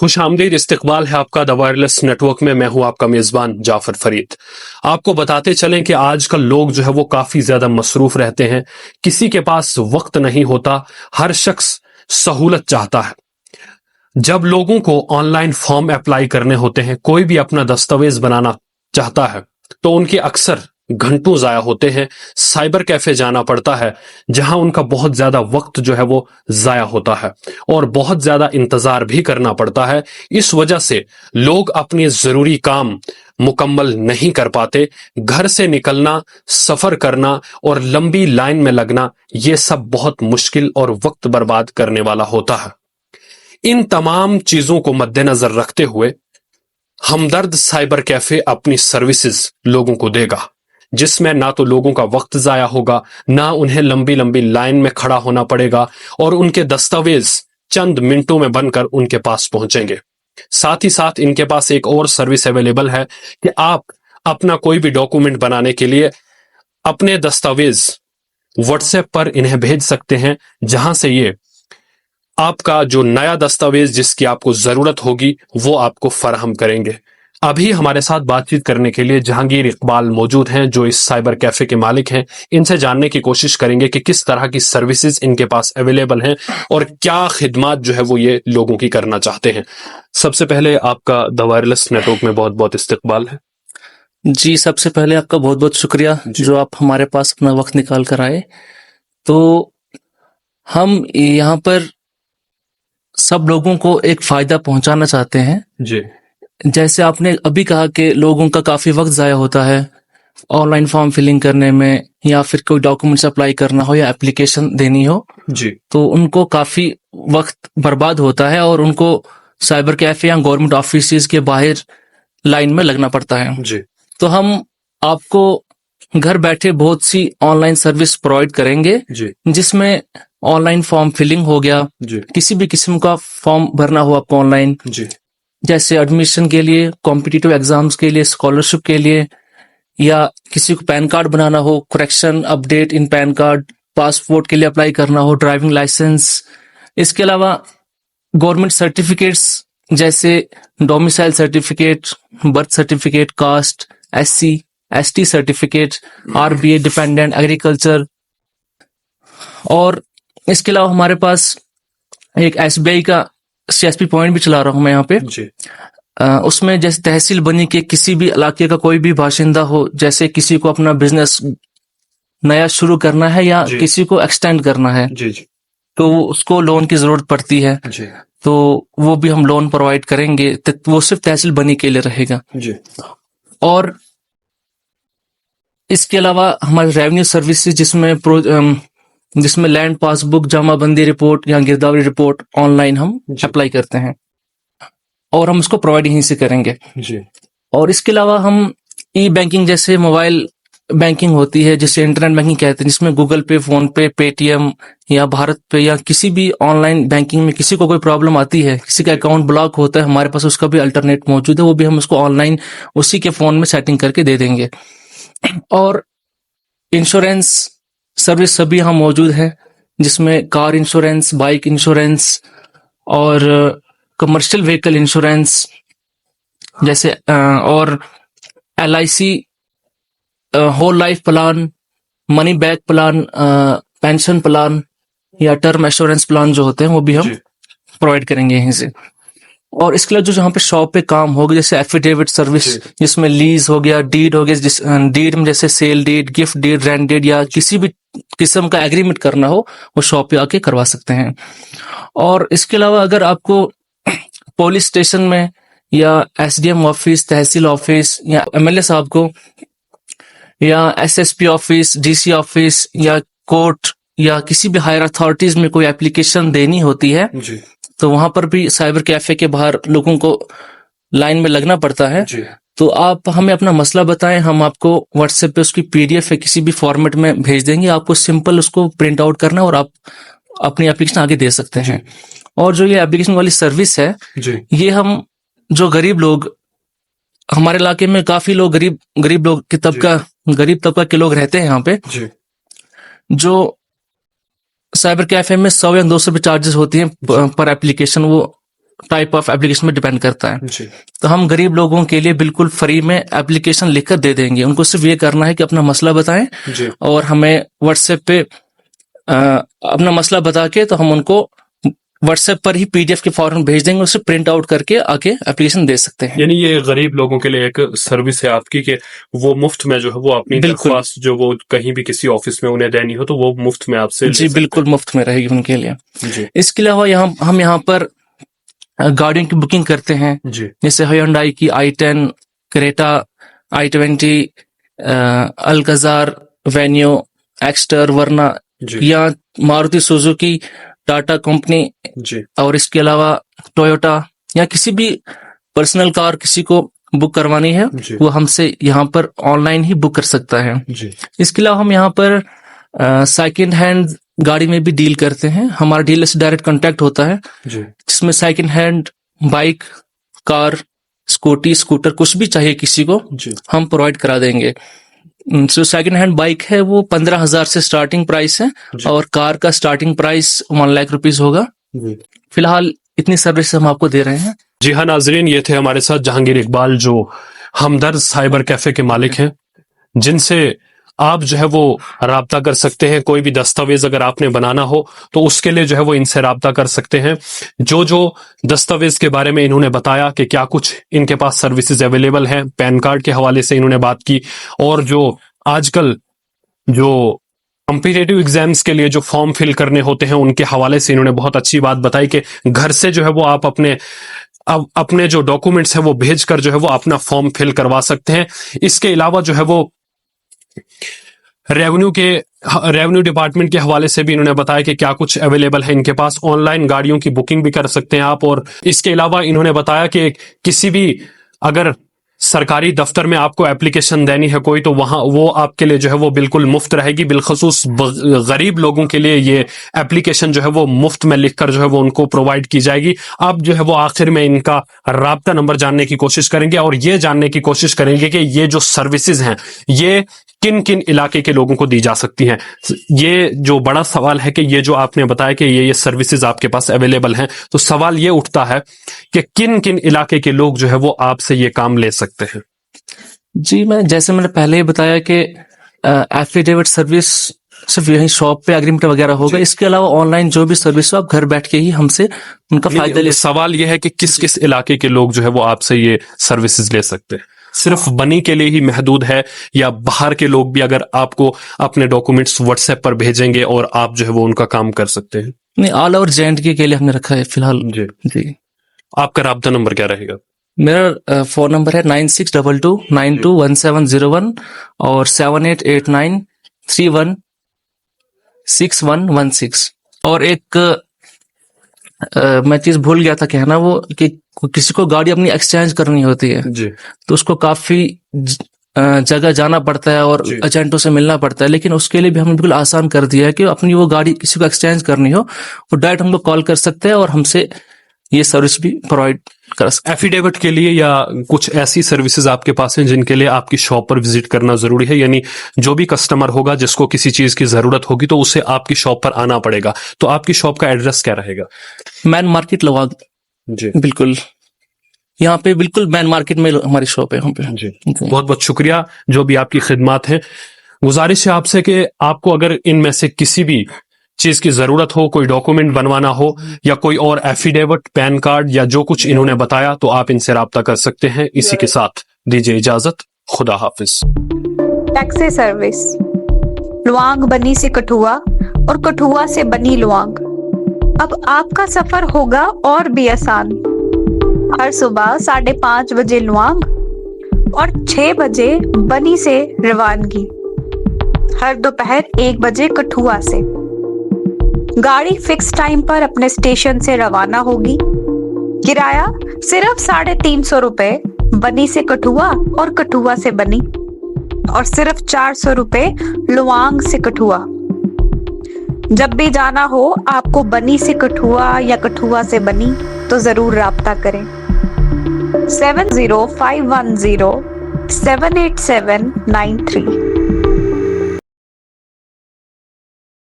खुशामदीद इस्तकबाल है आपका द वायरलेस नेटवर्क में। मैं हूं आपका मेजबान जाफर फरीद। आपको बताते चलें कि आजकल लोग जो है वो काफी ज्यादा मसरूफ रहते हैं, किसी के पास वक्त नहीं होता, हर शख्स सहूलत चाहता है। जब लोगों को ऑनलाइन फॉर्म अप्लाई करने होते हैं, कोई भी अपना दस्तावेज बनाना चाहता है, तो उनके अक्सर घंटों जाया होते हैं। साइबर कैफे जाना पड़ता है, जहां उनका बहुत ज्यादा वक्त जो है वो जाया होता है और बहुत ज्यादा इंतजार भी करना पड़ता है। इस वजह से लोग अपने जरूरी काम मुकम्मल नहीं कर पाते। घर से निकलना, सफर करना और लंबी लाइन में लगना, ये सब बहुत मुश्किल और वक्त बर्बाद करने वाला होता है। इन तमाम चीजों को मद्देनजर रखते हुए हमदर्द साइबर कैफे अपनी सर्विसेज लोगों को देगा, जिसमें ना तो लोगों का वक्त जाया होगा, ना उन्हें लंबी लंबी लाइन में खड़ा होना पड़ेगा और उनके दस्तावेज चंद मिनटों में बनकर उनके पास पहुंचेंगे। साथ ही साथ इनके पास एक और सर्विस अवेलेबल है कि आप अपना कोई भी डॉक्यूमेंट बनाने के लिए अपने दस्तावेज व्हाट्सएप पर इन्हें भेज सकते हैं, जहां से ये आपका जो नया दस्तावेज जिसकी आपको जरूरत होगी वो आपको फराहम करेंगे। अभी हमारे साथ बातचीत करने के लिए जहांगीर इकबाल मौजूद हैं, जो इस साइबर कैफे के मालिक हैं। इनसे जानने की कोशिश करेंगे कि किस तरह की सर्विसेज इनके पास अवेलेबल हैं और क्या खिदमत जो है वो ये लोगों की करना चाहते हैं। सबसे पहले आपका द वायरलेस नेटवर्क में बहुत बहुत इस्तकबाल है। जी, सबसे पहले आपका बहुत बहुत शुक्रिया जो आप हमारे पास अपना वक्त निकाल कर आए। तो हम यहाँ पर सब लोगों को एक फायदा पहुंचाना चाहते हैं। जी, जैसे आपने अभी कहा कि लोगों का काफी वक्त जाया होता है ऑनलाइन फॉर्म फिलिंग करने में, या फिर कोई डॉक्यूमेंट्स अप्लाई करना हो या एप्लीकेशन देनी हो, जी, तो उनको काफी वक्त बर्बाद होता है और उनको साइबर कैफे या गवर्नमेंट ऑफिस के बाहर लाइन में लगना पड़ता है। जी, तो हम आपको घर बैठे बहुत सी ऑनलाइन सर्विस प्रोवाइड करेंगे, जी, जिसमें ऑनलाइन फॉर्म फिलिंग हो गया, जी, किसी भी किस्म का फॉर्म भरना हो आपको ऑनलाइन, जी, जैसे एडमिशन के लिए, कॉम्पिटिटिव एग्जाम्स के लिए, स्कॉलरशिप के लिए, या किसी को पैन कार्ड बनाना हो, correction update in PAN card, passport के लिए अप्लाई करना हो, ड्राइविंग लाइसेंस। इसके अलावा गवर्नमेंट सर्टिफिकेट्स जैसे domicile certificate, birth certificate, caste, SC ST certificate, RBA dependent agriculture. और इसके अलावा हमारे पास एक SBI का CSP पॉइंट भी चला रहा हूं मैं यहाँ पे। जी, उसमें जैसे तहसील बनी के किसी भी इलाके का कोई भी बाशिंदा हो, जैसे किसी को अपना बिजनेस नया शुरू करना है या जी, किसी को एक्सटेंड करना है, जी, जी, तो उसको लोन की जरूरत पड़ती है, जी, तो वो भी हम लोन प्रोवाइड करेंगे। वो सिर्फ तहसील बनी के लिए रहेगा। जी, और इसके अलावा हमारे रेवेन्यू सर्विसेज जिसमें लैंड पासबुक, जमाबंदी रिपोर्ट या गिरदावरी रिपोर्ट ऑनलाइन हम जी, अप्लाई करते हैं और हम उसको प्रोवाइड यहीं से करेंगे। जी, और इसके अलावा हम ई बैंकिंग जैसे मोबाइल बैंकिंग होती है, जिसे इंटरनेट बैंकिंग कहते हैं, जिसमें गूगल पे, फोन पे, पेटीएम या भारत पे या किसी भी ऑनलाइन बैंकिंग में किसी को कोई प्रॉब्लम आती है, किसी का अकाउंट ब्लॉक होता है, हमारे पास उसका भी अल्टरनेट मौजूद है, वो भी हम उसको ऑनलाइन उसी के फोन में सेटिंग करके दे देंगे। और इंश्योरेंस सर्विस सभी यहाँ मौजूद है, जिसमें कार इंश्योरेंस, बाइक इंश्योरेंस और कमर्शियल व्हीकल इंश्योरेंस जैसे और LIC whole life plan, money back plan, pension plan या टर्म एश्योरेंस प्लान जो होते हैं वो भी हम जी, प्रोवाइड करेंगे यहीं से। और इसके लिए जो जहाँ पे शॉप पे काम होगा, जैसे एफिडेविट सर्विस, जी, जिसमें लीज हो गया, डीड हो गया, डीड में जैसे sale deed, gift deed, rent deed या किसी भी किस्म का एग्रीमेंट करना हो, वो शॉप पे आके करवा सकते हैं। और इसके अलावा अगर आपको पुलिस स्टेशन में या SDM ऑफिस, तहसील ऑफिस या MLA साहब को या SSP ऑफिस, DC ऑफिस या कोर्ट या किसी भी हायर अथॉरिटीज में कोई एप्लीकेशन देनी होती है, जी, तो वहां पर भी साइबर कैफे के बाहर लोगों को लाइन में लगना पड़ता है। जी, तो आप हमें अपना मसला बताएं, हम आपको व्हाट्सएप पे उसकी PDF या किसी भी फॉर्मेट में भेज देंगे। आपको सिंपल उसको प्रिंट आउट करना और आप अपनी एप्लीकेशन आगे दे सकते हैं। और जो ये एप्लीकेशन वाली सर्विस है, जी, ये हम जो गरीब लोग, हमारे इलाके में काफी लोग गरीब लोग के गरीब तबका के लोग रहते हैं यहाँ पे, जी, जो साइबर कैफे में 100 या 200 चार्जेस होती हैं पर एप्लीकेशन, वो टाइप ऑफ एप्लीकेशन में डिपेंड करता है। जी तो हम गरीब लोगों के लिए बिल्कुल फ्री में एप्लीकेशन लिखकर दे देंगे। उनको सिर्फ ये करना है कि अपना मसला बताएं जी और हमें व्हाट्सएप पे अपना मसला बता के, तो हम उनको व्हाट्सएप पर ही पीडीएफ के फॉर्म भेज देंगे, उससे प्रिंट आउट करके आके एप्लीकेशन दे सकते हैं। यानी ये गरीब लोगों के लिए एक सर्विस है आपकी कि वो मुफ्त में जो है वो अपनी बिल्कुल। दरख्वास्त जो वो कहीं भी किसी ऑफिस में उन्हें देनी हो तो वो मुफ्त में आपसे ले जी सकते बिल्कुल मुफ्त में रहेगी उनके लिए। हैं। जी इसके अलावा हम यहाँ पर गाड़ियों की बुकिंग करते हैं, जी जैसे Hyundai की i10, Creta, i20, Alcazar, Venue, Exter, Verna, जी या मारुति सुजुकी, टाटा कंपनी, जी और इसके अलावा टोयोटा, या किसी भी पर्सनल कार किसी को बुक करवानी है, जी वो हमसे यहाँ पर ऑनलाइन ही बुक कर सकता है। जी इसके अलावा हम यहाँ पर सेकंड हैंड गाड़ी में भी डील करते हैं। हमारा डीलर से डायरेक्ट कांटेक्ट होता है, जी जिसमें second hand bike, car, scooty, scooter कुछ भी चाहिए किसी को, जी हम प्रोवाइड करा देंगे। जो सेकंड हैंड बाइक है वो 15,000 से स्टार्टिंग प्राइस है, जी। और कार का स्टार्टिंग प्राइस 1 लाख रुपीस होगा। जी फिलहाल इतनी सर्विस हम आपको दे रहे हैं। जी हाँ नाजरीन, ये थे हमारे साथ जहांगीर इकबाल जो हमदर्द साइबर कैफे के मालिक हैं, जिनसे आप जो है वो राब्ता कर सकते हैं। कोई भी दस्तावेज अगर आपने बनाना हो तो उसके लिए जो है वो इनसे राब्ता कर सकते हैं। जो जो दस्तावेज के बारे में इन्होंने बताया कि क्या कुछ इनके पास सर्विसेज अवेलेबल हैं, पैन कार्ड के हवाले से इन्होंने बात की, और जो आजकल जो कॉम्पिटिटिव एग्जाम्स के लिए जो फॉर्म फिल करने होते हैं उनके हवाले से इन्होंने बहुत अच्छी बात बताई कि घर से जो है वो आप अपने जो डॉक्यूमेंट्स है वो भेज कर जो है वो अपना फॉर्म फिल करवा सकते हैं। इसके अलावा जो है वो रेवेन्यू डिपार्टमेंट के हवाले से भी इन्होंने बताया कि क्या कुछ अवेलेबल है इनके पास। ऑनलाइन गाड़ियों की बुकिंग भी कर सकते हैं आप, और इसके अलावा इन्होंने बताया कि किसी भी अगर सरकारी दफ्तर में आपको एप्लीकेशन देनी है कोई, तो वहां वो आपके लिए जो है वो बिल्कुल मुफ्त रहेगी। बिलखसूस गरीब लोगों के लिए ये एप्लीकेशन जो है वो मुफ्त में लिखकर जो है वो उनको प्रोवाइड की जाएगी। अब जो है वो आखिर में इनका राब्ता नंबर जानने की कोशिश करेंगे और ये जानने की कोशिश करेंगे कि ये जो सर्विसेज हैं ये किन किन इलाके के लोगों को दी जा सकती हैं। ये जो बड़ा सवाल है कि ये जो आपने बताया कि ये सर्विसेज आपके पास अवेलेबल हैं, तो सवाल ये उठता है कि किन किन इलाके के लोग जो है वो आपसे ये काम ले सकते हैं। जी, जैसे मैंने पहले ही बताया कि एफिडेविट सर्विस सिर्फ यही शॉप पे एग्रीमेंट वगैरह होगा। इसके अलावा ऑनलाइन जो भी सर्विस हो आप घर बैठ के ही हमसे उनका फायदा ले। सवाल ये है कि किस किस इलाके के लोग जो है वो आपसे ये सर्विसेज ले सकते हैं? सिर्फ बनी के लिए ही महदूद है, या बाहर के लोग भी अगर आपको अपने डॉक्यूमेंट्स व्हाट्सएप पर भेजेंगे और आप जो है वो उनका काम कर सकते हैं? नहीं, ऑल ओवर J&K के लिए हमने रखा है फिलहाल। जी जी, आपका राब्ता नंबर क्या रहेगा? मेरा फोन नंबर है 9622921701 और 7889316116। और एक मैं चीज भूल गया था कहना, वो कि किसी को गाड़ी अपनी एक्सचेंज करनी होती है जी तो उसको काफी जगह जाना पड़ता है और जी। एजेंटों से मिलना पड़ता है, लेकिन उसके लिए भी हमने बिल्कुल आसान कर दिया है कि अपनी वो गाड़ी किसी को एक्सचेंज करनी हो वो डायरेक्ट हम लोग कॉल कर सकते हैं और हमसे ये सर्विस भी प्रोवाइड कर सकते हैं। एफिडेविट के लिए या कुछ ऐसी सर्विसेज आपके पास हैं जिनके लिए आपकी शॉप पर विजिट करना जरूरी है? यानी जो भी कस्टमर होगा जिसको किसी चीज की जरूरत होगी तो उसे आपकी शॉप पर आना पड़ेगा, तो आपकी शॉप का एड्रेस क्या रहेगा? Main market लवाग। जी बिल्कुल, यहाँ पे बिल्कुल मैन मार्केट में हमारी शॉप है यहाँ पे। जी बहुत बहुत शुक्रिया जो भी आपकी खिदमत है। गुजारिश है आपसे कि आपको अगर इनमें से किसी भी चीज की जरूरत हो, कोई डॉक्यूमेंट बनवाना हो या कोई और एफिडेविट, पैन कार्ड या जो कुछ इन्होंने बताया, तो आप इनसे राब्ता कर सकते हैं। इसी के साथ दीजिए इजाजत, खुदा हाफिज। टैक्सी सर्विस लुआंग बनी से कठुआ और कठुआ से बनी लुआंग। अब आपका सफर होगा और भी आसान। हर सुबह 5:30 बजे लुआंग और 6 बजे बनी से रवानगी। हर दोपहर 1 बजे कठुआ से। गाड़ी फिक्स टाइम पर अपने स्टेशन से रवाना होगी। किराया सिर्फ 350 रुपए बनी से कठुआ और कठुआ से बनी, और सिर्फ 400 रुपए लुआंग से कठुआ। जब भी जाना हो आपको बनी से कठुआ या कठुआ से बनी तो जरूर राब्ता करें। 7051078793।